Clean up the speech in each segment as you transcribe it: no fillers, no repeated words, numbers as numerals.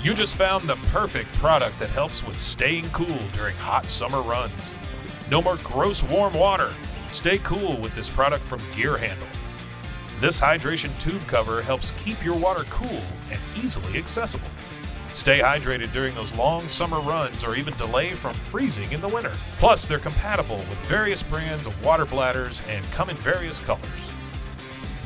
You just found the perfect product that helps with staying cool during hot summer runs. No more gross warm water. Stay cool with this product from Gear Handle. This hydration tube cover helps keep your water cool and easily accessible. Stay hydrated during those long summer runs or even delay from freezing in the winter. Plus, they're compatible with various brands of water bladders and come in various colors.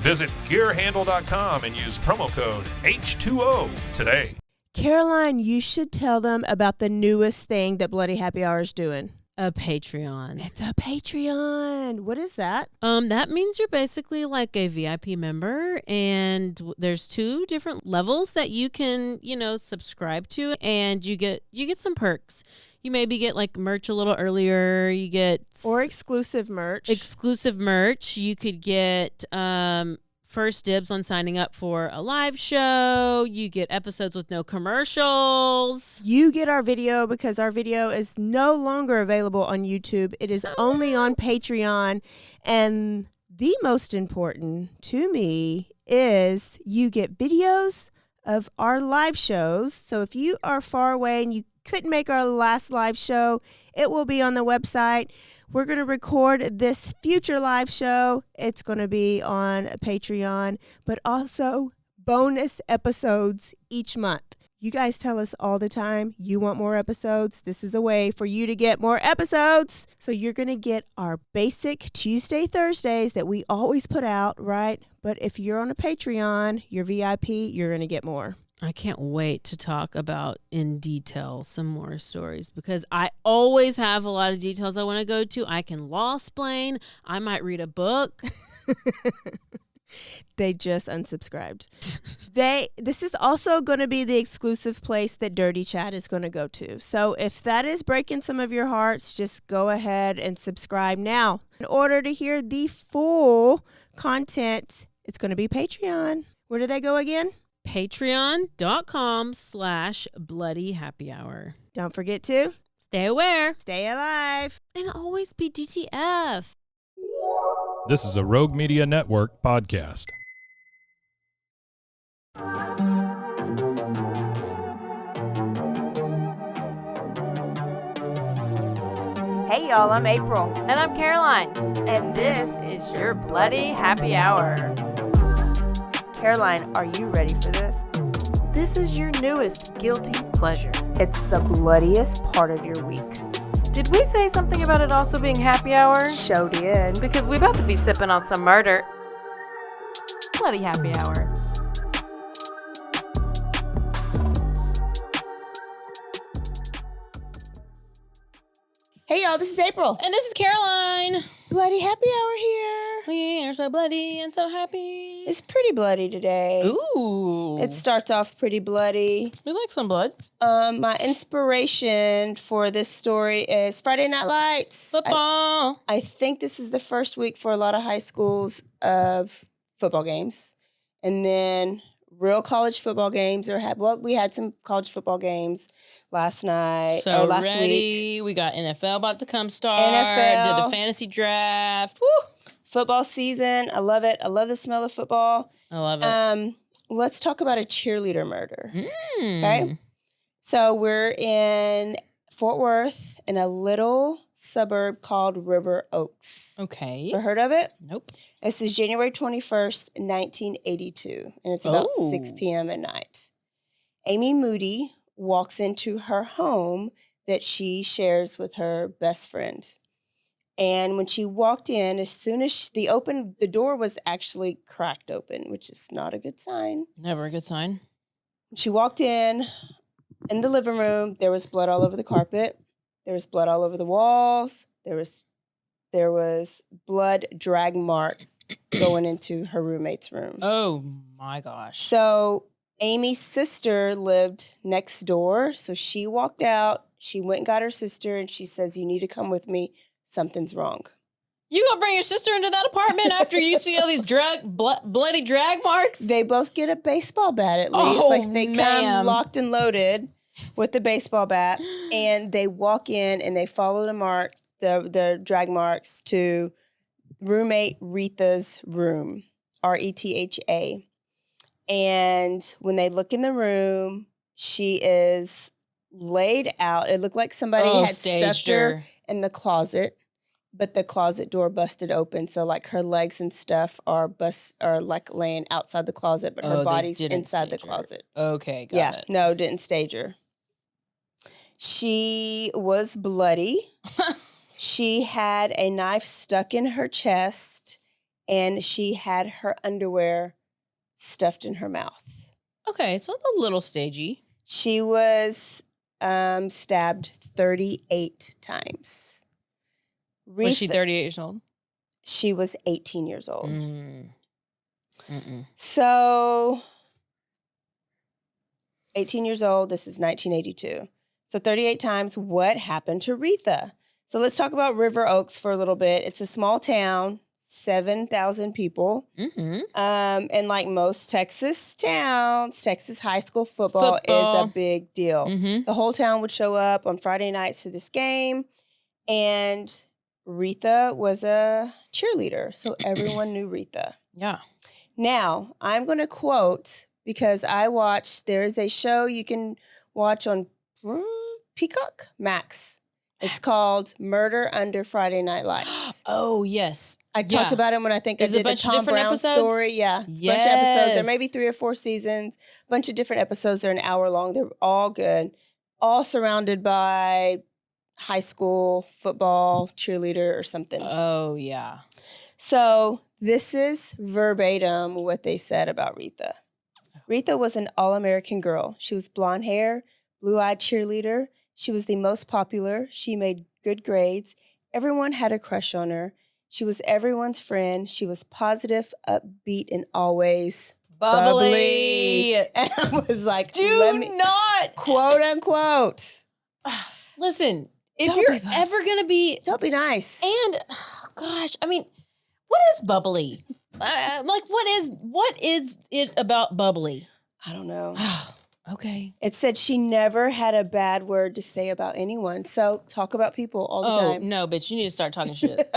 Visit gearhandle.com and use promo code H2O today. Caroline, you should tell them about the newest thing that Bloody Happy Hour is doing. A Patreon. It's a Patreon. What is that? That means you're basically like a VIP member, and there's 2 different levels that you can, subscribe to, and you get some perks. You maybe get like merch a little earlier. You get exclusive merch. You could get first dibs on signing up for a live show. You get episodes with no commercials. You get our video because our video is no longer available on YouTube. It is only on Patreon. And the most important to me is you get videos of our live shows. So if you are far away and you couldn't make our last live show, it will be on the website. We're going to record this future live show. It's going to be on Patreon, but also bonus episodes each month. You guys tell us all the time you want more episodes. This is a way for you to get more episodes. So you're going to get our basic Tuesday, Thursdays that we always put out, right? But if you're on a Patreon, you're VIP, you're going to get more. I can't wait to talk about in detail some more stories because I always have a lot of details I want to go to. I can law-splain. I might read a book. They just unsubscribed. This is also going to be the exclusive place that Dirty Chat is going to go to. So if that is breaking some of your hearts, just go ahead and subscribe now. In order to hear the full content, it's going to be Patreon. Where do they go again? Patreon.com/BloodyHappyHour. Don't forget to stay aware, stay alive, and always be DTF. This is a Rogue Media Network podcast. Hey y'all, I'm April. And I'm Caroline. And this is your Bloody Happy Hour. Caroline, are you ready for this? This is your newest guilty pleasure. It's the bloodiest part of your week. Did we say something about it also being happy hour? Show did. Because we about to be sipping on some murder. Bloody Happy Hour. Hey y'all, this is April. And this is Caroline. Bloody Happy Hour here. We are so bloody and so happy. It's pretty bloody today. Ooh. It starts off pretty bloody. We like some blood. My inspiration for this story is Friday Night Lights. Football. I think this is the first week for a lot of high schools of football games. And then real college football games we had some college football games last night or last week. We got NFL about to come start. NFL. Did the fantasy draft. Woo. Football season. I love it. I love the smell of football. I love it. Let's talk about a cheerleader murder. Okay. So we're in Fort Worth in a little suburb called River Oaks. Okay. Ever heard of it? Nope. This is January 21st, 1982, and it's about 6 p.m. at night. Amy Moody walks into her home that she shares with her best friend. And when she walked in, as soon as the door was actually cracked open, which is not a good sign. Never a good sign. She walked in the living room. There was blood all over the carpet. There was blood all over the walls. There was blood drag marks going into her roommate's room. Oh my gosh. So Amy's sister lived next door. So she walked out. She went and got her sister, and she says, "You need to come with me. Something's wrong." You gonna bring your sister into that apartment after you see all these bloody drag marks? They both get a baseball bat at least. They come locked and loaded with the baseball bat, and they walk in and they follow the drag marks to roommate Retha's room, Retha. And when they look in the room, She is laid out. It looked like somebody had stuffed her in the closet, but the closet door busted open. So like her legs and stuff are like laying outside the closet, but her body's inside the closet. Okay, got it. No, didn't stage her. She was bloody. She had a knife stuck in her chest, and she had her underwear stuffed in her mouth. Okay, so a little stagey. She was stabbed 38 times. Was she 38 years old? She was 18 years old. So, 18 years old, this is 1982. So 38 times, what happened to Retha? So let's talk about River Oaks for a little bit. It's a small town, 7,000 people. And like most Texas towns, Texas high school football is a big deal. The whole town would show up on Friday nights to this game. And Retha was a cheerleader. So everyone knew Retha. Yeah. Now, I'm going to quote, because I watched, there's a show you can watch on Peacock Max. It's called Murder Under Friday Night Lights. Oh, yes. I talked about it when I think I did the Tom Brown story. Yeah, it's a bunch of episodes. There may be 3 or 4 seasons, a bunch of different episodes. They're an hour long. They're all good. All surrounded by high school football, cheerleader or something. Oh, yeah. So this is verbatim what they said about Retha. Retha was an all-American girl. She was blonde hair, blue-eyed cheerleader. She was the most popular. She made good grades. Everyone had a crush on her. She was everyone's friend. She was positive, upbeat, and always bubbly. And I was like, not quote unquote. Listen, if you're ever gonna be, don't be nice. And gosh, I mean, what is bubbly? Like, what is it about bubbly? I don't know. Okay. It said she never had a bad word to say about anyone. So talk about people all the time. No, bitch, you need to start talking shit.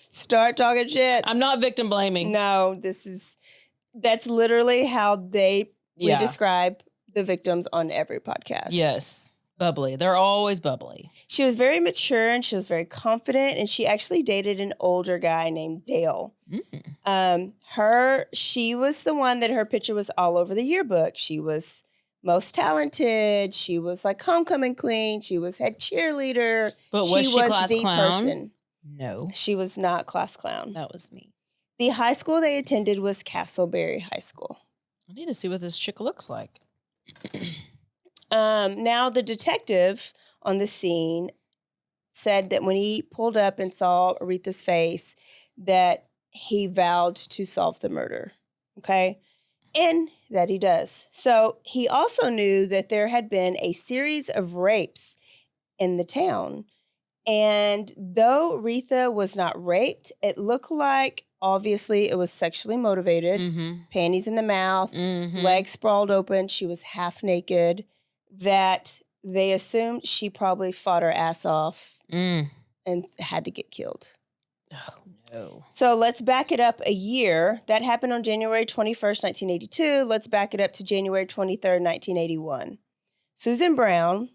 Start talking shit. I'm not victim blaming. No, that's literally how we describe the victims on every podcast. Yes. Bubbly. They're always bubbly. She was very mature and she was very confident, and she actually dated an older guy named Dale. She was the one that her picture was all over the yearbook. She was most talented. She was like homecoming queen. She was head cheerleader. But was she class the clown? Person. No. She was not class clown. That was me. The high school they attended was Castleberry High School. I need to see what this chick looks like. Now, the detective on the scene said that when he pulled up and saw Aretha's face, that he vowed to solve the murder. Okay? And that he does. So he also knew that there had been a series of rapes in the town. And though Retha was not raped, it looked like, obviously, it was sexually motivated. Panties in the mouth, legs sprawled open. She was half naked. That they assumed she probably fought her ass off and had to get killed. Oh, no. So let's back it up a year. That happened on January 21st, 1982. Let's back it up to January 23rd, 1981. Susan Brown,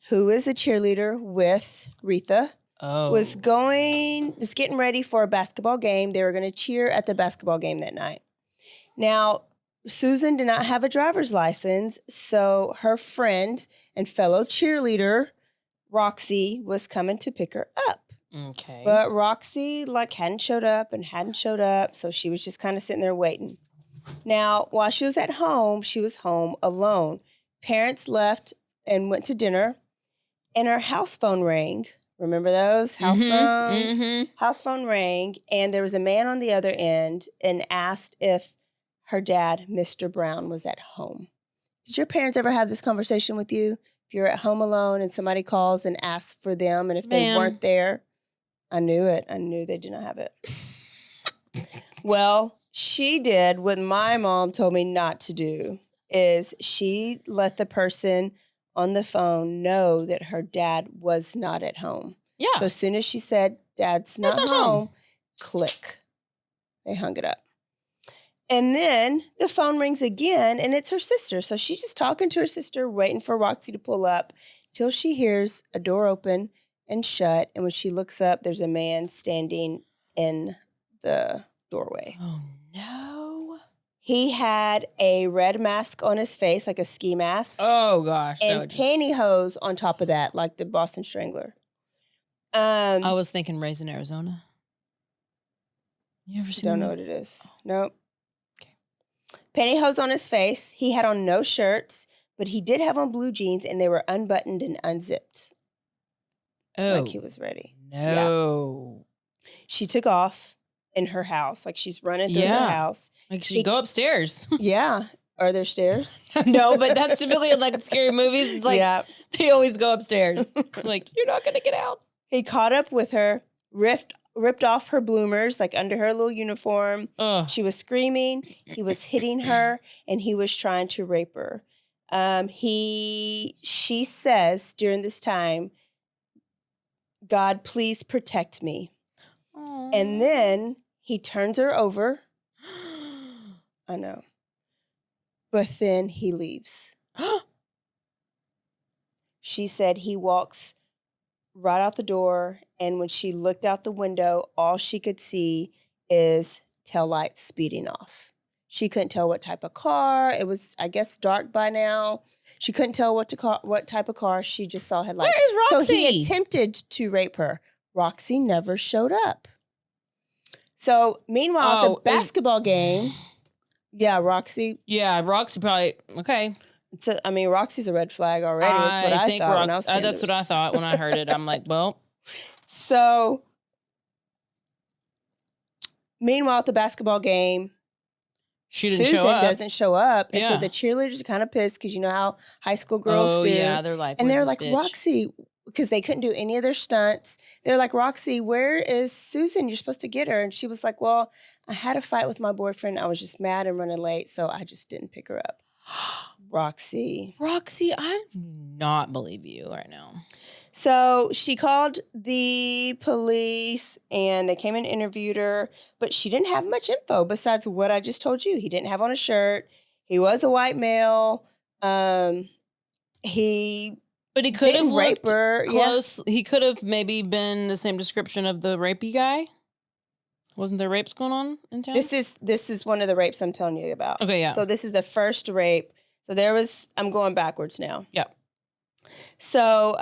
who is a cheerleader with Retha, was just getting ready for a basketball game. They were going to cheer at the basketball game that night. Now, Susan did not have a driver's license, so her friend and fellow cheerleader, Roxy, was coming to pick her up. Okay. But Roxy, hadn't showed up, so she was just kind of sitting there waiting. Now, while she was at home, she was home alone. Parents left and went to dinner, and her house phone rang. Remember those? House phones? House phone rang, and there was a man on the other end and asked if her dad, Mr. Brown, was at home. Did your parents ever have this conversation with you? If you're at home alone and somebody calls and asks for them, and if they weren't there, I knew it. I knew they did not have it. Well, she did what my mom told me not to do, is she let the person on the phone know that her dad was not at home. Yeah. So as soon as she said, Dad's not home, click. They hung it up. And then the phone rings again, and it's her sister. So she's just talking to her sister, waiting for Roxy to pull up till she hears a door open and shut. And when she looks up, there's a man standing in the doorway. Oh, no. He had a red mask on his face, like a ski mask, Oh, gosh. and pantyhose on top of that, like the Boston Strangler. I was thinking Raising Arizona. You ever seen Don't know what it is. Nope. Pantyhose on his face. He had on no shirts, but he did have on blue jeans, and they were unbuttoned and unzipped. Oh. Like he was ready. No. Yeah. She took off in her house. Like she's running through her house. Like she'd go upstairs. Yeah. Are there stairs? No, but that's typically in like scary movies. It's like they always go upstairs. Like, you're not going to get out. He caught up with her, ripped off her bloomers, like under her little uniform. Ugh. She was screaming. He was hitting her, and he was trying to rape her. She says during this time, God, please protect me. Aww. And then he turns her over. I know. But then he leaves. She said he walks right out the door, and when she looked out the window, all she could see is taillights speeding off. She couldn't tell what type of car. It was, I guess, dark by now. She couldn't tell what type of car. She just saw headlights. Where is Roxy? So he attempted to rape her. Roxy never showed up. So meanwhile, at the basketball game, Roxy. Yeah, Roxy probably, okay. Roxy's a red flag already. That's what I thought when I was that's what I thought when I heard it. I'm like, well. So, meanwhile, at the basketball game, Susan doesn't show up. And Yeah. so the cheerleaders are kind of pissed because you know how high school girls do. Yeah, they're like, and they're "Where's like, this bitch?" Roxy, because they couldn't do any of their stunts. They're like, Roxy, where is Susan? You're supposed to get her. And she was like, well, I had a fight with my boyfriend. I was just mad and running late, so I just didn't pick her up. Roxy, I do not believe you right now. So she called the police and they came and interviewed her, but she didn't have much info besides what I just told you. He didn't have on a shirt. He was a white male. But he could have rape looked her. close. Yeah. He could have maybe been the same description of the rapey guy. Wasn't there rapes going on in town? This is one of the rapes I'm telling you about. Okay, yeah. So this is the first rape. So I'm going backwards now. Yep. So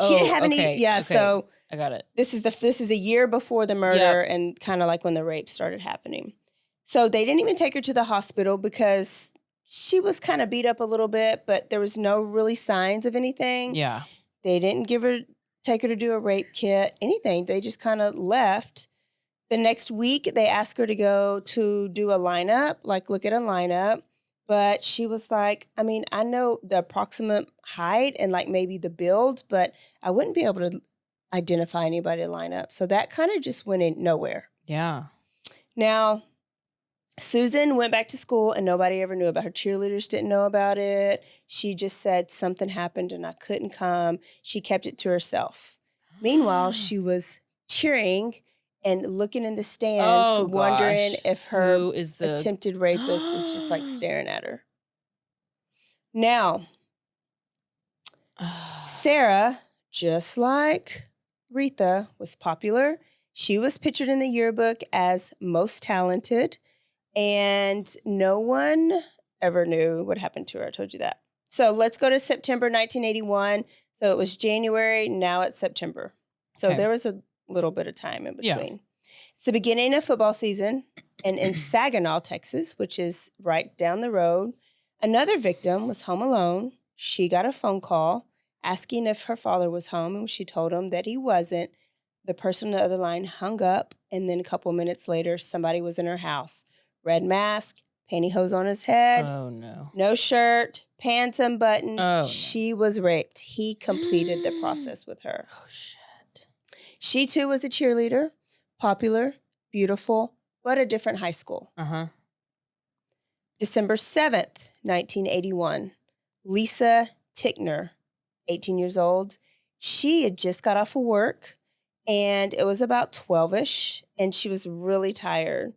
she didn't have any. Yeah. Okay. So I got it. This is a year before the murder and kind of like when the rape started happening. So they didn't even take her to the hospital because she was kind of beat up a little bit, but there was no really signs of anything. Yeah. They didn't take her to do a rape kit, anything. They just kind of left. The next week, they asked her to go to do a lineup, like look at a lineup. But she was like, I know the approximate height and like maybe the build, but I wouldn't be able to identify anybody to line up. So that kind of just went in nowhere. Yeah. Now, Susan went back to school and nobody ever knew about her. Cheerleaders didn't know about it. She just said something happened and I couldn't come. She kept it to herself. Meanwhile, she was cheering and looking in the stands, wondering if her attempted rapist is just like staring at her. Now, Sarah, just like Retha, was popular. She was pictured in the yearbook as most talented, and no one ever knew what happened to her. I told you that. So let's go to September 1981. So it was January, now it's September. So there was a little bit of time in between. Yeah. It's the beginning of football season, and in Saginaw, Texas, which is right down the road, another victim was home alone. She got a phone call asking if her father was home, and she told him that he wasn't. The person on the other line hung up, and then a couple minutes later, somebody was in her house. Red mask, pantyhose on his head. Oh, no. No shirt, pants unbuttoned. Oh, she was raped. He completed the process with her. Oh, shit. She, too, was a cheerleader. Popular, beautiful, but a different high school. Uh-huh. December 7th, 1981. Lisa Tickner, 18 years old. She had just got off of work, and it was about 12-ish, and she was really tired.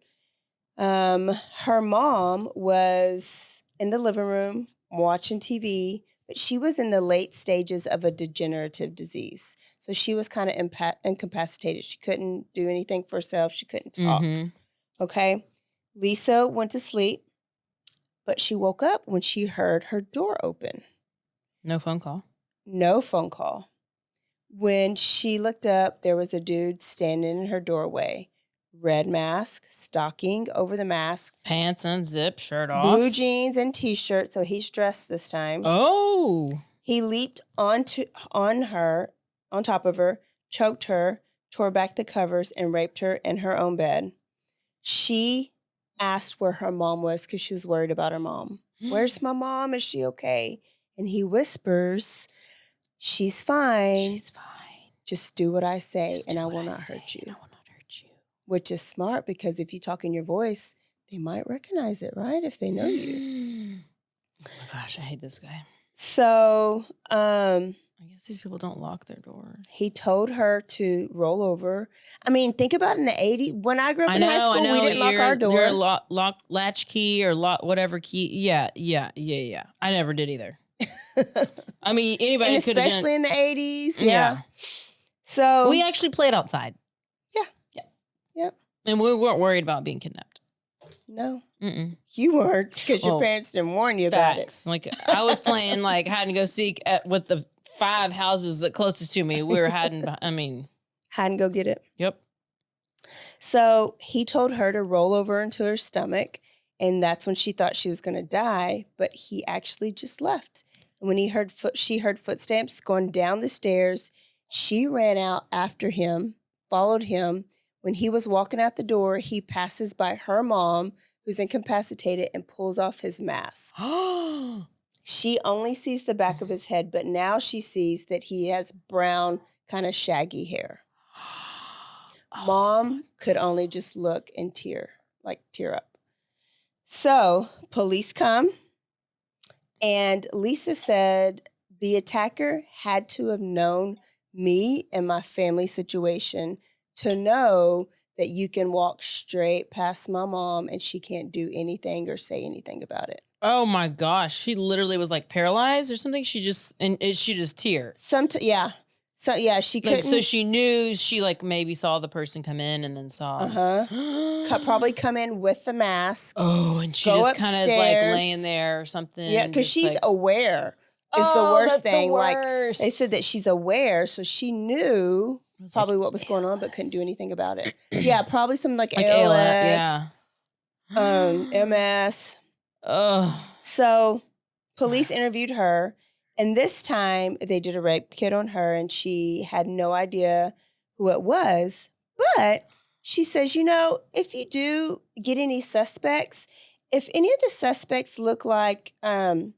Her mom was in the living room watching TV, but she was in the late stages of a degenerative disease. So she was kind of incapacitated. She couldn't do anything for herself. She couldn't talk. Okay. Lisa went to sleep, but she woke up when she heard her door open. No phone call. No phone call. When she looked up, there was a dude standing in her doorway. Red mask, stocking over the mask. Pants unzipped, shirt off. Blue jeans and t-shirt, so he's dressed this time. Oh. He leaped on top of her, choked her, tore back the covers, and raped her in her own bed. She asked where her mom was because she was worried about her mom. Where's my mom? Is she okay? And he whispers, she's fine. She's fine. Just do what I say, and I will not hurt you. Which is smart because if you talk in your voice, they might recognize it, right? If they know you. Oh my gosh, I hate this guy. So, I guess these people don't lock their door. He told her to roll over. I mean, think about in the 80s. When I grew up in high school, we didn't lock our door. Your lock latch key or whatever key. Yeah. I never did either. I mean, anybody and could have done. Especially in the 80s. Yeah. So we actually played outside. Yep. And we weren't worried about being kidnapped. No. You weren't because your parents didn't warn you about it. Like I was playing like hide and go seek with the 5 houses that closest to me. We were hiding. Hide and go get it. Yep. So he told her to roll over into her stomach, and that's when she thought she was going to die. But he actually just left. And when she heard footsteps going down the stairs. She ran out after him, followed him. When he was walking out the door, he passes by her mom, who's incapacitated, and pulls off his mask. She only sees the back of his head, but now she sees that he has brown, kind of shaggy hair. Mom could only just look and tear up. So police come, and Lisa said the attacker had to have known me and my family situation to know that you can walk straight past my mom and she can't do anything or say anything about it. Oh my gosh. She literally was like paralyzed or something. She just teared. Yeah. So yeah, she couldn't. So she knew she like maybe saw the person come in and then saw. Probably come in with the mask. Oh, and she just kind of is like laying there or something. Yeah, because she's like, aware. Is the worst thing. Like they said that she's aware, so she knew probably what was going on, but couldn't do anything about it. Yeah, probably some like ALS. MS. So police interviewed her, and this time they did a rape kit on her, and she had no idea who it was. But she says, if you do get any suspects, if any of the suspects look like the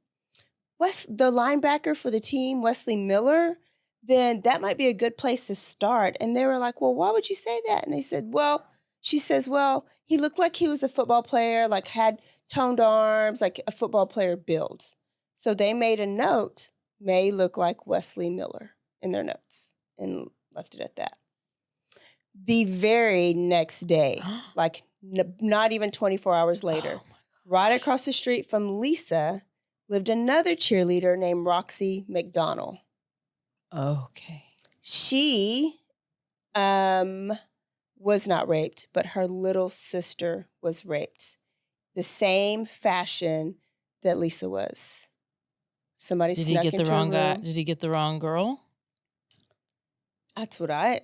linebacker for the team, Wesley Miller, then that might be a good place to start. And they were like, well, why would you say that? And they said, she says, he looked like he was a football player, like had toned arms, like a football player build. So they made a note, may look like Wesley Miller in their notes and left it at that. The very next day, like not even 24 hours later, right across the street from Lisa, lived another cheerleader named Roxy McDonald. Okay. She was not raped, but her little sister was raped. The same fashion that Lisa was. Somebody snuck into her room. Did he get the wrong girl? That's what I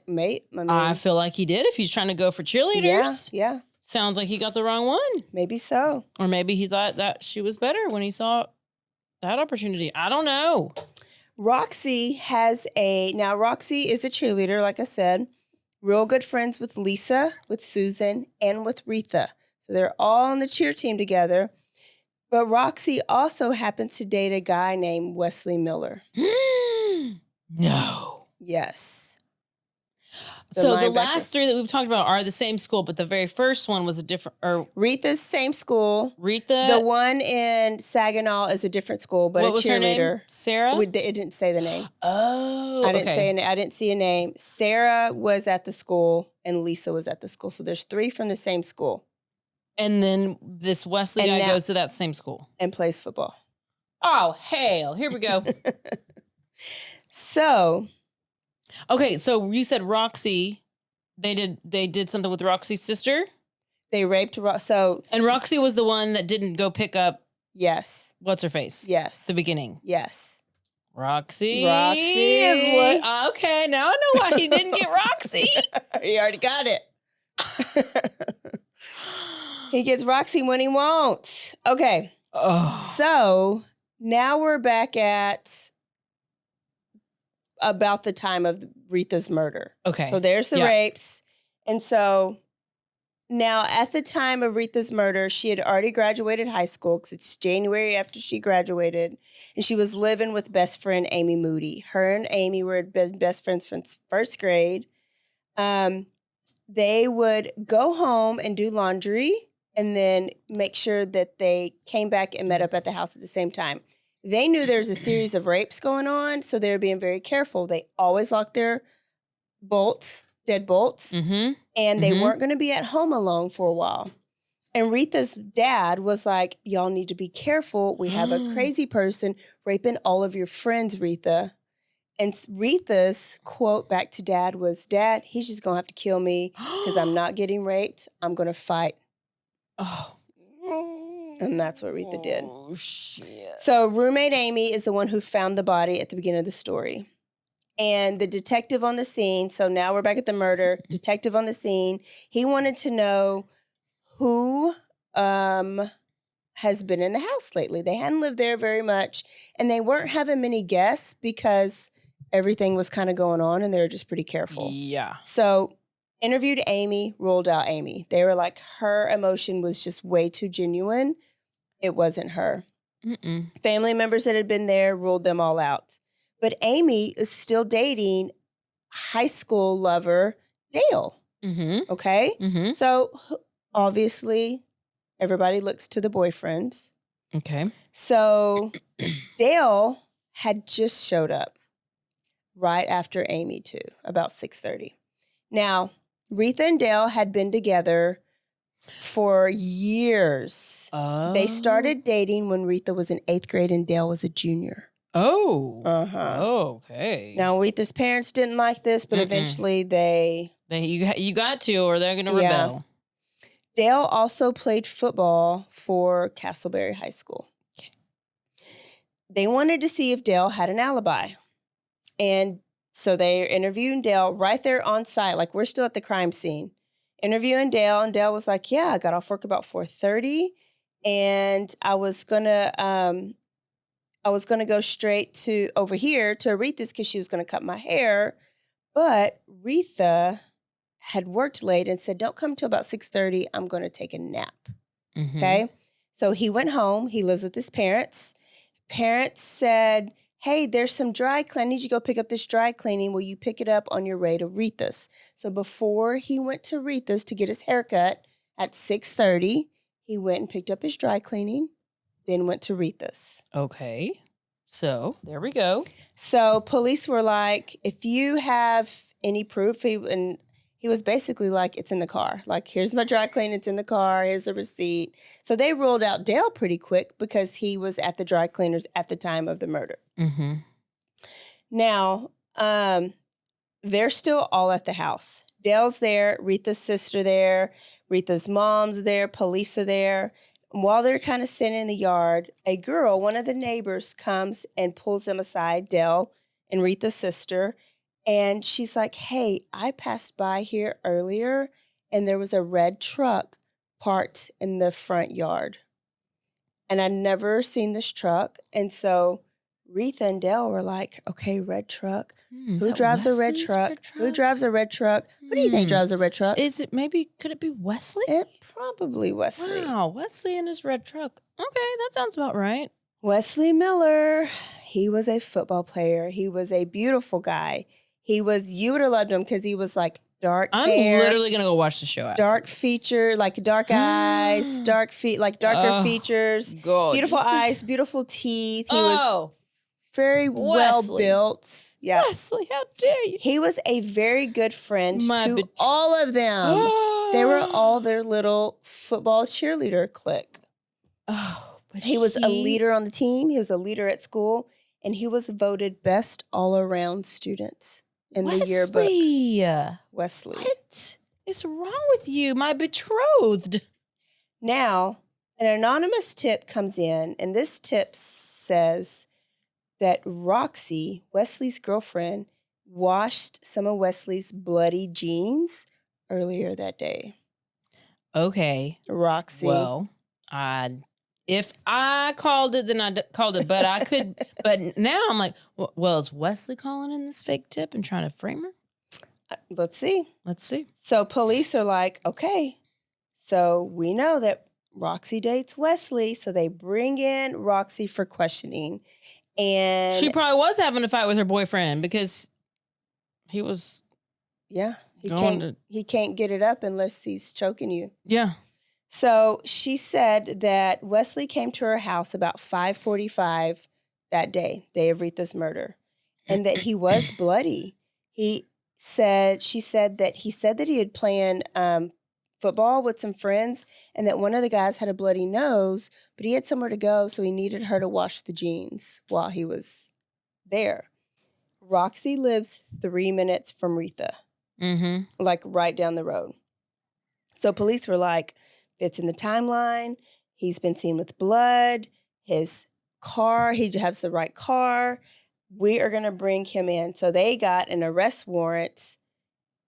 feel like he did if he's trying to go for cheerleaders. Yeah. Sounds like he got the wrong one. Maybe so. Or maybe he thought that she was better when he saw that opportunity. I don't know. Roxy is a cheerleader, like I said, real good friends with Lisa, with Susan, and with Retha. So they're all on the cheer team together. But Roxy also happens to date a guy named Wesley Miller. No. Yes. So the last 3 that we've talked about are the same school, but the very first one was a different. Retha's same school. The one in Saginaw is a different school, but what a was cheerleader. Her name? Sarah. It didn't say the name. Oh, I didn't see a name. Sarah was at the school, and Lisa was at the school. So there's 3 from the same school. And then this Wesley And guy now- goes to that same school. and plays football. Oh, hell. Here we go. So Okay, so you said Roxy. They did something with Roxy's sister? they raped So And Roxy was the one that didn't go pick up yes, what's her face? yes, The beginning. yes. Roxy. Roxy. Is what, okay, now I know why he didn't get Roxy. He already got it. He gets Roxy when he won't. Okay. Oh. So now we're back at about the time of Retha's murder. Okay. So there's the Yeah. rapes. And so now at the time of Retha's murder, she had already graduated high school because it's January after she graduated. And she was living with best friend Amy Moody. Her and Amy were best friends since first grade. They would go home and do laundry and then make sure that they came back and met up at the house at the same time. They knew there was a series of rapes going on, so they were being very careful. They always locked their deadbolts, Mm-hmm. and they Mhm. weren't going to be at home alone for a while. And Retha's dad was like, y'all need to be careful. We have a crazy person raping all of your friends, Retha. And Retha's quote back to Dad was, Dad, he's just going to have to kill me because I'm not getting raped. I'm going to fight. Oh. And that's what Retha did. Oh, shit. So roommate Amy is the one who found the body at the beginning of the story. And the detective on the scene, so now we're back at the murder, detective on the scene, he wanted to know who has been in the house lately. They hadn't lived there very much, and they weren't having many guests because everything was kind of going on, and they were just pretty careful. Yeah. So interviewed Amy, ruled out Amy. They were like, her emotion was just way too genuine. It wasn't her. Mm-mm. Family members that had been there ruled them all out. But Amy is still dating high school lover Dale. Mm-hmm. Okay? Mm-hmm. So obviously, everybody looks to the boyfriends. Okay. So Dale had just showed up right after Amy too, about 6:30. Now, Retha and Dale had been together for years. They started dating when Retha was in 8th grade and Dale was a junior. Oh. Uh-huh. Okay. Now, Retha's parents didn't like this, but Mm-mm. eventually they... You got to, or they're gonna Yeah. rebel. Dale also played football for Castleberry High School. They wanted to see if Dale had an alibi. And so they're interviewing Dale right there on site. Like, we're still at the crime scene. Interviewing Dale, and Dale was like, yeah, I got off work about 4:30, and I was gonna go straight to over here to Retha's because she was gonna cut my hair. But Retha had worked late and said, don't come till about 6:30. I'm gonna take a nap. Mhm. Okay. So he went home. He lives with his parents. Parents said, hey, there's some dry cleaning. I need you to go pick up this dry cleaning. Will you pick it up on your way to Retha's? So before he went to Retha's to get his haircut at 6:30, he went and picked up his dry cleaning, then went to Retha's. Okay. So there we go. So police were like, if you have any proof, he was basically like, it's in the car. Like, here's my dry cleaning, it's in the car, here's the receipt. So they ruled out Dale pretty quick because he was at the dry cleaners at the time of the murder. Mm-hmm. Now, they're still all at the house. Dale's there, Retha's sister there, Retha's mom's there, police are there. And while they're kind of sitting in the yard, a girl, one of the neighbors, comes and pulls them aside, Dale and Retha's sister. And she's like, hey, I passed by here earlier and there was a red truck parked in the front yard. And I'd never seen this truck. And so Retha and Dale were like, okay, red truck. Who drives a red truck? Who drives a red truck? Who do you think drives a red truck? Is it could it be Wesley? It probably Wesley. Wow, Wesley in his red truck. Okay, that sounds about right. Wesley Miller, he was a football player. He was a beautiful guy. You would have loved him because he was like dark I'm hair, literally gonna go watch the show. dark feature, like dark eyes, darker features, Gorgeous. beautiful eyes, beautiful teeth. He was very well Wesley. built. Yeah. Wesley, how dare you? He was a very good friend My to bet- all of them. They were all their little football cheerleader clique. Oh, but He was a leader on the team. He was a leader at school. And he was voted best all-around student in the yearbook. Wesley. What is wrong with you, my betrothed? Now, an anonymous tip comes in, and this tip says that Roxy, Wesley's girlfriend, washed some of Wesley's bloody jeans earlier that day. Okay. Roxy. Well, if I called it, then I called it. But I could. But now I'm like, well, is Wesley calling in this fake tip and trying to frame her? Let's see. Let's see. So police are like, okay, so we know that Roxy dates Wesley. So they bring in Roxy for questioning. And She probably was having a fight with her boyfriend because he was. yeah, Going he can't get it up unless he's choking you. Yeah. So she said that Wesley came to her house about 5:45 that day of Retha's murder, and that he was bloody. She said that he had played football with some friends, and that one of the guys had a bloody nose, but he had somewhere to go, so he needed her to wash the jeans while he was there. Roxy lives 3 minutes from Retha, like right down the road. So police were like, fits in the timeline. He's been seen with blood. His car, he has the right car. We are going to bring him in. So they got an arrest warrant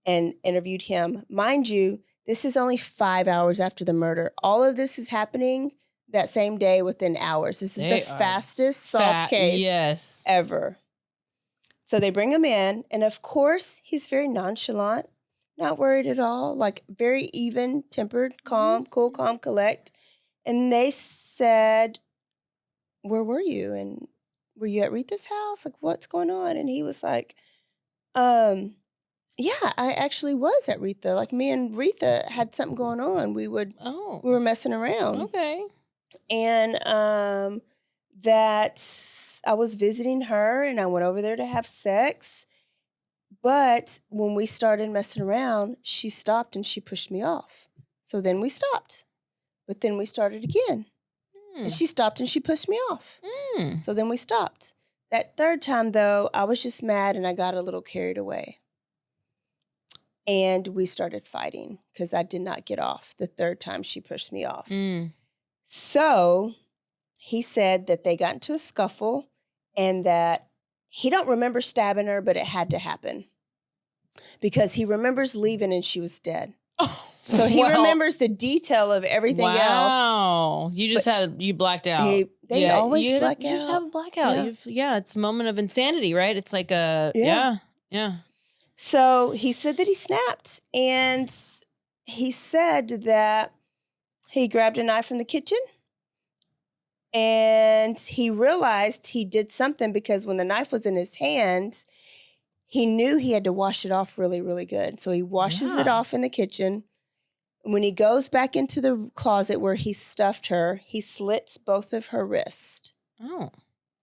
and interviewed him. Mind you, this is only 5 hours after the murder. All of this is happening that same day within hours. This is the fastest solved case ever. So they bring him in. And of course, he's very nonchalant. Not worried at all, like very even, tempered, calm, cool, calm, collect. And they said, where were you? And were you at Retha's house? Like, what's going on? And he was like, yeah, I actually was at Retha. Like, me and Retha had something going on. We were messing around. Okay. And that I was visiting her and I went over there to have sex. But when we started messing around, she stopped and she pushed me off. So then we stopped. But then we started again. And she stopped and she pushed me off. So then we stopped. That third time, though, I was just mad and I got a little carried away. And we started fighting because I did not get off the third time she pushed me off. So he said that they got into a scuffle and that he don't remember stabbing her, but it had to happen because he remembers leaving and she was dead. So he remembers the detail of everything else. Wow. You just you blacked out. They always black out. You just have a blackout. It's a moment of insanity, right? It's like yeah. So he said that he snapped, and he said that he grabbed a knife from the kitchen and he realized he did something because when the knife was in his hand, he knew he had to wash it off really, really good. So he washes it off in the kitchen. When he goes back into the closet where he stuffed her, he slits both of her wrists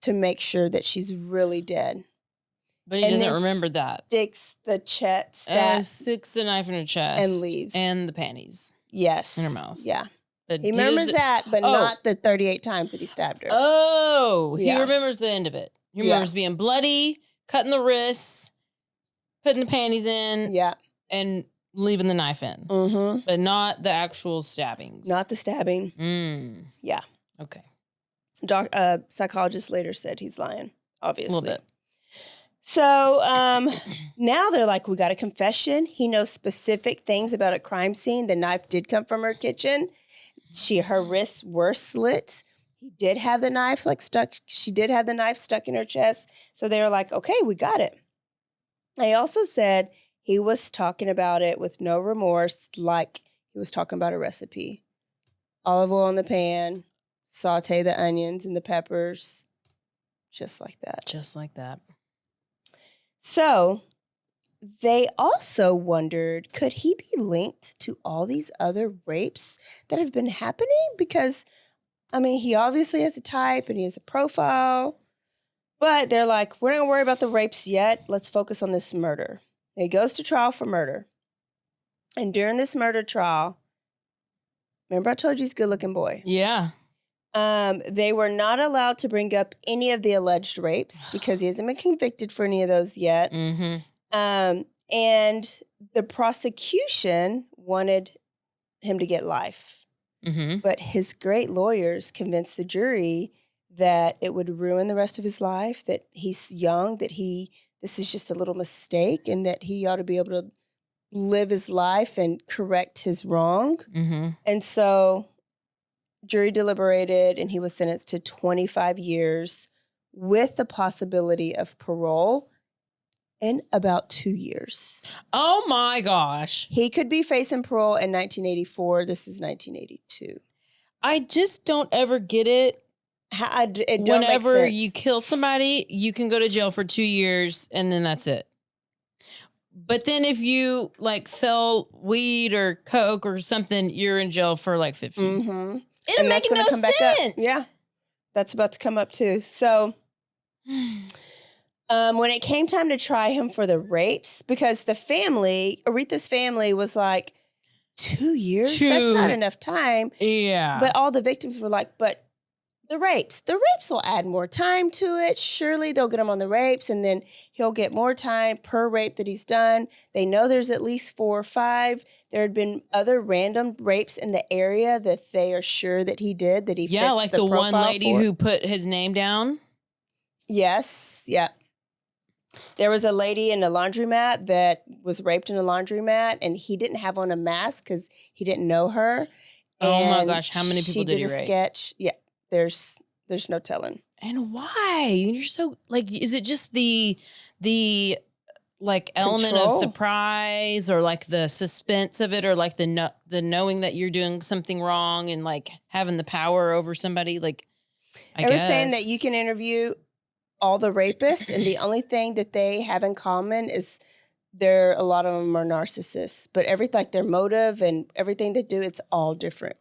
to make sure that she's really dead. But he doesn't remember that. Sticks the sticks the knife in her chest. And leaves. And the panties. Yes. In her mouth. Yeah. But he remembers that, but not the 38 times that he stabbed her. Oh, he remembers the end of it. He remembers being bloody, cutting the wrists, putting the panties in, and leaving the knife in. But not the actual stabbings. Not the stabbing. Yeah. Okay. Psychologist later said he's lying, obviously. A little bit. So now they're like, we got a confession. He knows specific things about a crime scene. The knife did come from her kitchen. Her wrists were slit. He did have the knife stuck. She did have the knife stuck in her chest. So they were like, okay, we got it. They also said he was talking about it with no remorse, like he was talking about a recipe. Olive oil in the pan, saute the onions and the peppers, just like that. Just like that. So they also wondered, could he be linked to all these other rapes that have been happening? Because, I mean, he obviously has a type and he has a profile. But they're like, we're not going to worry about the rapes yet. Let's focus on this murder. He goes to trial for murder. And during this murder trial, remember I told you he's a good-looking boy? Yeah. They were not allowed to bring up any of the alleged rapes because he hasn't been convicted for any of those yet. Mm-hmm. And the prosecution wanted him to get life. Mm-hmm. But his great lawyers convinced the jury that it would ruin the rest of his life, that he's young, that this is just a little mistake, and that he ought to be able to live his life and correct his wrong. Mm-hmm. And so jury deliberated, and he was sentenced to 25 years with the possibility of parole in about 2 years. Oh my gosh. He could be facing parole in 1984. This is 1982. I just don't ever get it. It don't Whenever make sense. you kill somebody, you can go to jail for 2 years and then that's it. But then if you like sell weed or coke or something, you're in jail for like 15. Mm-hmm. It'll make no come back sense. up. Yeah, that's about to come up too. So when it came time to try him for the rapes, because the family, Aretha's family was like, 2 years? That's not enough time. Yeah. But all the victims were like, but the rapes will add more time to it. Surely they'll get him on the rapes and then he'll get more time per rape that he's done. They know there's at least 4 or 5. There had been other random rapes in the area that they are sure that he did, that he fits like the one lady who put his name down. Yes. Yeah. There was a lady in a laundromat that was raped in a laundromat and he didn't have on a mask because he didn't know her. Oh my gosh. How many people did he rape? She did a sketch. Yeah. There's no telling. And why? You're so like, is it just the like element of surprise or like the suspense of it or like the knowing that you're doing something wrong and like having the power over somebody? Like, I guess. They were saying that you can interview all the rapists and the only thing that they have in common is a lot of them are narcissists, but everything, like their motive and everything they do, it's all different.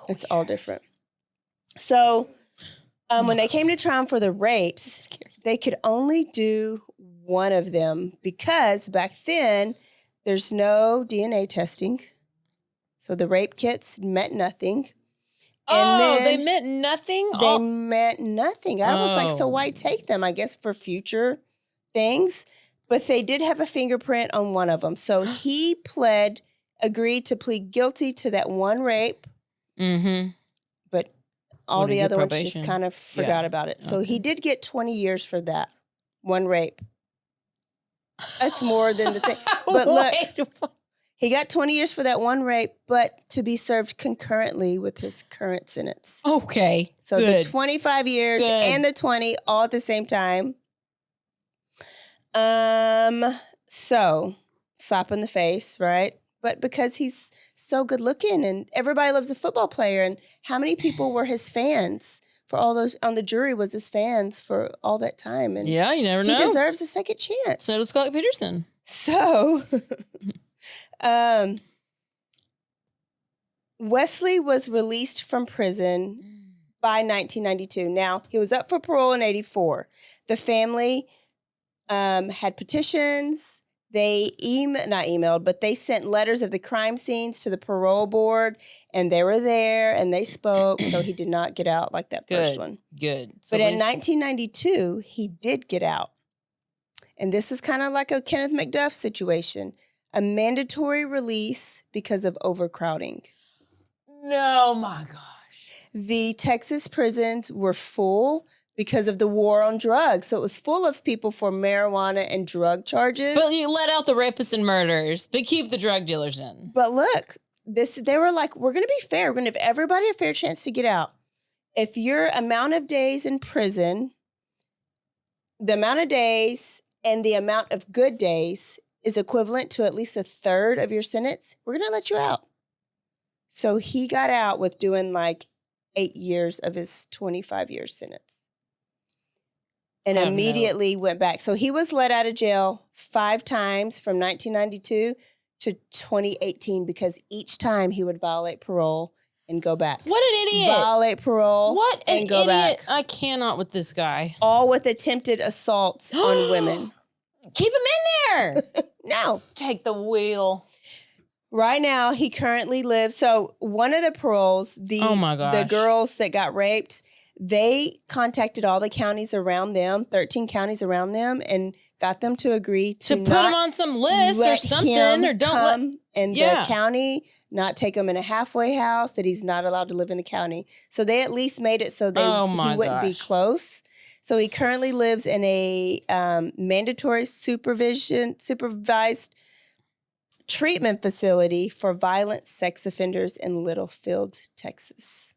It's all different. So when they came to try him for the rapes, they could only do one of them because back then there's no DNA testing. So the rape kits meant nothing. And they meant nothing? They meant nothing. I was like, so why take them? I guess for future things. But they did have a fingerprint on one of them. So he agreed to plead guilty to that one rape. Mm-hmm. But all the other probation? ones just kind of forgot about it. So he did get 20 years for that one rape. That's more than the thing. But look, he got 20 years for that one rape, but to be served concurrently with his current sentence. Okay. So the 25 years and the 20 all at the same time. So slap in the face, right? But because he's so good looking and everybody loves a football player, and how many people were his fans for all those on the jury was his fans for all that time? And yeah, you never know. He deserves a second chance. So does Scott Peterson. So Wesley was released from prison by 1992. Now, he was up for parole in 84. The family had petitions. They they sent letters of the crime scenes to the parole board, and they were there, and they spoke, so he did not get out like that first one. Good. So but in 1992, he did get out. And this is kind of like a Kenneth McDuff situation, a mandatory release because of overcrowding. No, my gosh. The Texas prisons were full because of the war on drugs. So it was full of people for marijuana and drug charges. But you let out the rapists and murderers, but keep the drug dealers in. But look, they were like, we're going to be fair. We're going to give everybody a fair chance to get out. If your amount of days in prison, the amount of days and the amount of good days is equivalent to at least a third of your sentence, we're going to let you out. So he got out with doing like 8 years of his 25-year sentence. And immediately went back. So he was let out of jail 5 times from 1992 to 2018 because each time he would violate parole and go back. What an idiot. Violate parole What an and go idiot. back. I cannot with this guy. All with attempted assaults on women. Keep him in there. No. Take the wheel. Right now, he currently lives. So one of the paroles, Oh my gosh. the girls that got raped, they contacted all the counties around them, 13 counties around them, and got them to agree to put him on some list or something, or don't let in the county, not take him in a halfway house, that he's not allowed to live in the county. So they at least made it so he wouldn't be close. So he currently lives in a mandatory supervised treatment facility for violent sex offenders in Littlefield, Texas.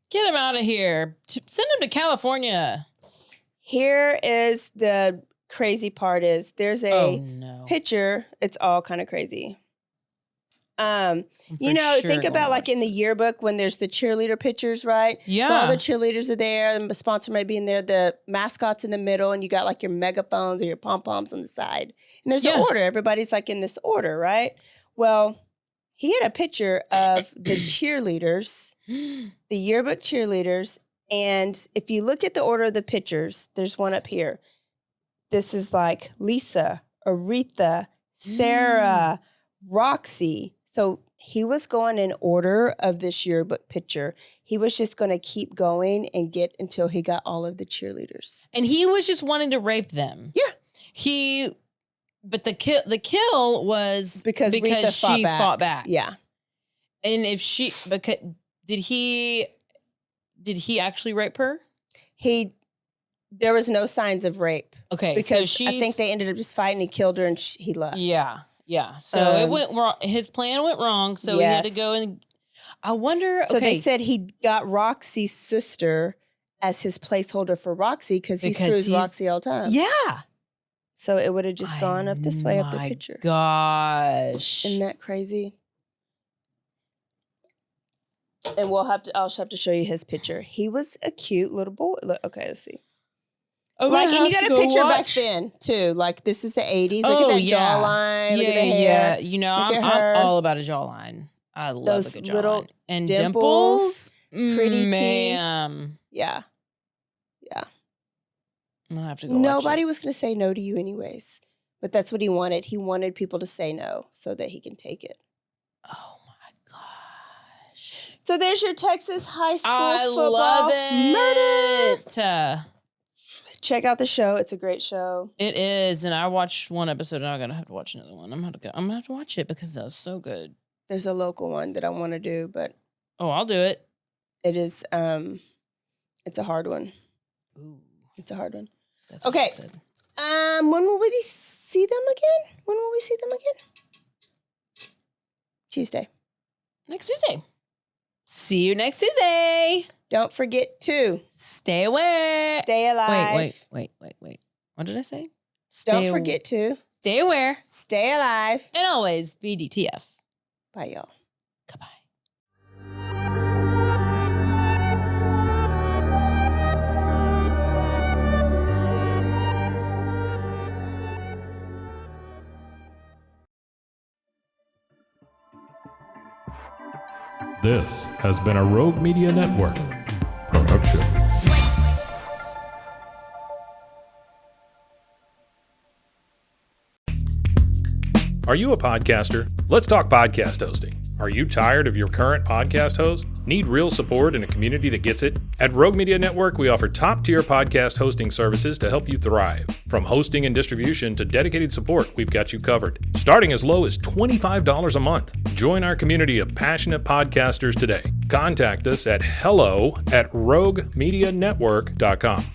Get him out of here. Send him to California. Here is the crazy part is there's a picture. It's all kind of crazy. Think about like in the yearbook when there's the cheerleader pictures, right? Yeah. So all the cheerleaders are there. The sponsor might be in there. The mascot's in the middle, and you got like your megaphones or your pom-poms on the side. And there's an order. Everybody's like in this order, right? Well, he had a picture of the cheerleaders, the yearbook cheerleaders. And if you look at the order of the pictures, there's one up here. This is like Lisa, Aretha, Sarah, Roxy. So he was going in order of this yearbook picture. He was just going to keep going and get until he got all of the cheerleaders. And he was just wanting to rape them. Yeah. But the kill was because she fought back. Yeah. And did he actually rape her? There was no signs of rape. Okay. Because I think they ended up just fighting. He killed her and he left. Yeah. Yeah. So it went wrong. His plan went wrong. So he had to go and I wonder. So they said he got Roxy's sister as his placeholder for Roxy because he screws Roxy all the time. Yeah. So it would have just gone up this way up the picture. Gosh. Isn't that crazy? And I'll have to show you his picture. He was a cute little boy. Look, okay, let's see. And you got a picture back then too. Like this is the 80s. Look at that jawline. Look at the hair. I'm all about a jawline. I love those a good jawline. Little and dimples, pretty teeth. Ma'am. Yeah. I'm gonna have to go. Nobody was gonna say no to you anyways. But that's what he wanted. He wanted people to say no so that he can take it. Oh my gosh. So there's your Texas high school football. Love it. Murder. Check out the show. It's a great show. It is, and I watched one episode, and I'm gonna have to watch another one. I'm gonna have to watch it because that's so good. There's a local one that I want to do, but I'll do it. It is. It's a hard one. Ooh, it's a hard one. That's okay. What she said. When will we see them again? When will we see them again? Tuesday. Next Tuesday. See you next Tuesday. Don't forget to stay aware. Stay alive. Wait. What did I say? Don't forget to stay aware. Stay alive. And always be DTF. Bye, y'all. Goodbye. This has been a Rogue Media Network production. Are you a podcaster? Let's talk podcast hosting. Are you tired of your current podcast host? Need real support in a community that gets it? At Rogue Media Network, we offer top-tier podcast hosting services to help you thrive. From hosting and distribution to dedicated support, we've got you covered. Starting as low as $25 a month. Join our community of passionate podcasters today. Contact us at hello@roguemedianetwork.com.